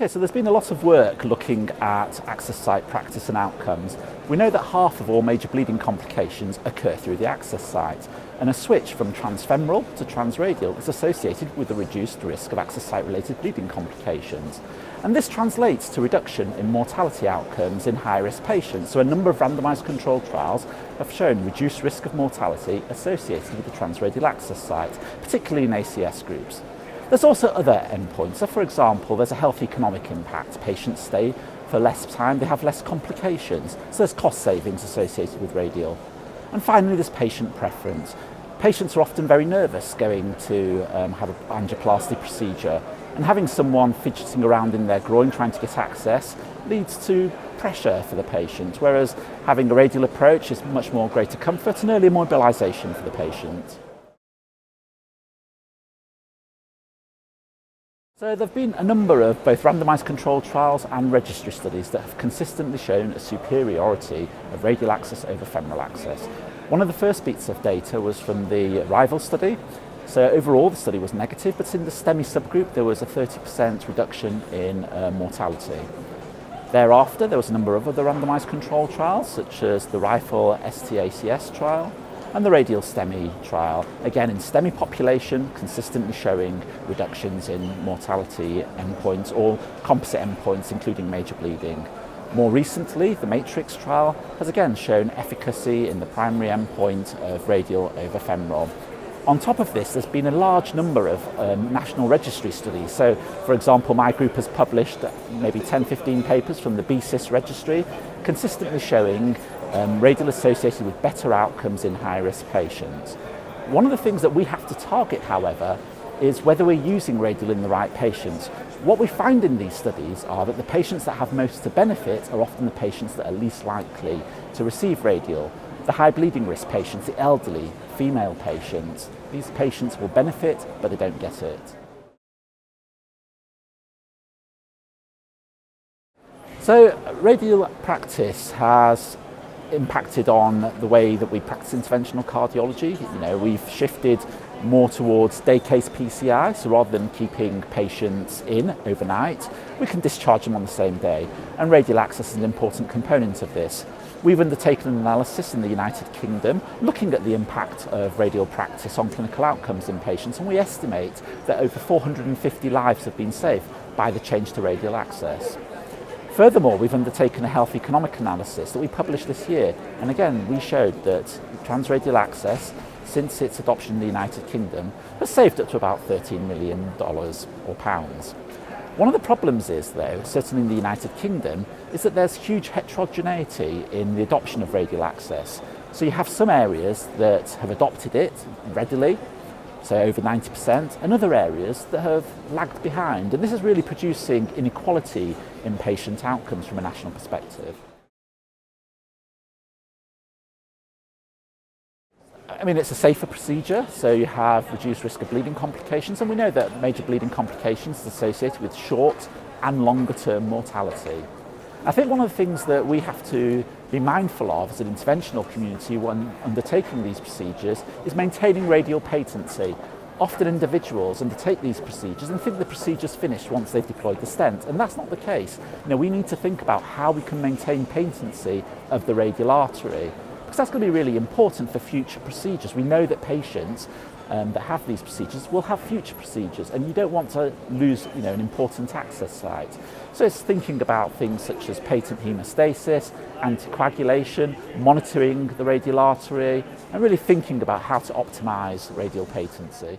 Okay, so there's been a lot of work looking at access site practice and outcomes. We know that half of all major bleeding complications occur through the access site, and a switch from transfemoral to transradial is associated with a reduced risk of access site related bleeding complications. And this translates to reduction in mortality outcomes in high-risk patients. So a number of randomised controlled trials have shown reduced risk of mortality associated with the transradial access site, particularly in ACS groups. There's also other endpoints. So for example, there's a health economic impact. Patients stay for less time, they have less complications. So there's cost savings associated with radial. And finally, there's patient preference. Patients are often very nervous going to have an angioplasty procedure, and having someone fidgeting around in their groin trying to get access leads to pressure for the patient, whereas having a radial approach is much more greater comfort and earlier mobilisation for the patient. So there have been a number of both randomised controlled trials and registry studies that have consistently shown a superiority of radial access over femoral access. One of the first bits of data was from the rival study. So overall the study was negative, but in the STEMI subgroup there was a 30% reduction in mortality. Thereafter there was a number of other randomised controlled trials, such as the rifle STACS trial and the radial STEMI trial, again in STEMI population, consistently showing reductions in mortality endpoints, or composite endpoints including major bleeding. More recently, the Matrix trial has again shown efficacy in the primary endpoint of radial over femoral. On top of this, there's been a large number of national registry studies. So, for example, my group has published maybe 10-15 papers from the BCIS registry, consistently showing radial associated with better outcomes in high-risk patients. One of the things that we have to target, however, is whether we're using radial in the right patients. What we find in these studies are that the patients that have most to benefit are often the patients that are least likely to receive radial. The high bleeding risk patients, the elderly, female patients, these patients will benefit, but they don't get it. So radial practice has impacted on the way that we practice interventional cardiology. We've shifted more towards day case PCI, so rather than keeping patients in overnight, we can discharge them on the same day, and radial access is an important component of this. We've undertaken an analysis in the United Kingdom looking at the impact of radial practice on clinical outcomes in patients, and we estimate that over 450 lives have been saved by the change to radial access. Furthermore, we've undertaken a health economic analysis that we published this year, and again we showed that transradial access, since its adoption in the United Kingdom, has saved up to about $13 million or pounds. One of the problems is, though, certainly in the United Kingdom, is that there's huge heterogeneity in the adoption of radial access. So you have some areas that have adopted it readily, so over 90%, and other areas that have lagged behind. And this is really producing inequality in patient outcomes from a national perspective. I mean, it's a safer procedure, so you have reduced risk of bleeding complications, and we know that major bleeding complications is associated with short and longer term mortality. I think one of the things that we have to be mindful of as an interventional community when undertaking these procedures is maintaining radial patency. Often individuals undertake these procedures and think the procedure's finished once they've deployed the stent, and that's not the case. We need to think about how we can maintain patency of the radial artery, because that's going to be really important for future procedures. We know that patients that have these procedures will have future procedures, and you don't want to lose an important access site. So it's thinking about things such as patent hemostasis, anticoagulation, monitoring the radial artery, and really thinking about how to optimise radial patency.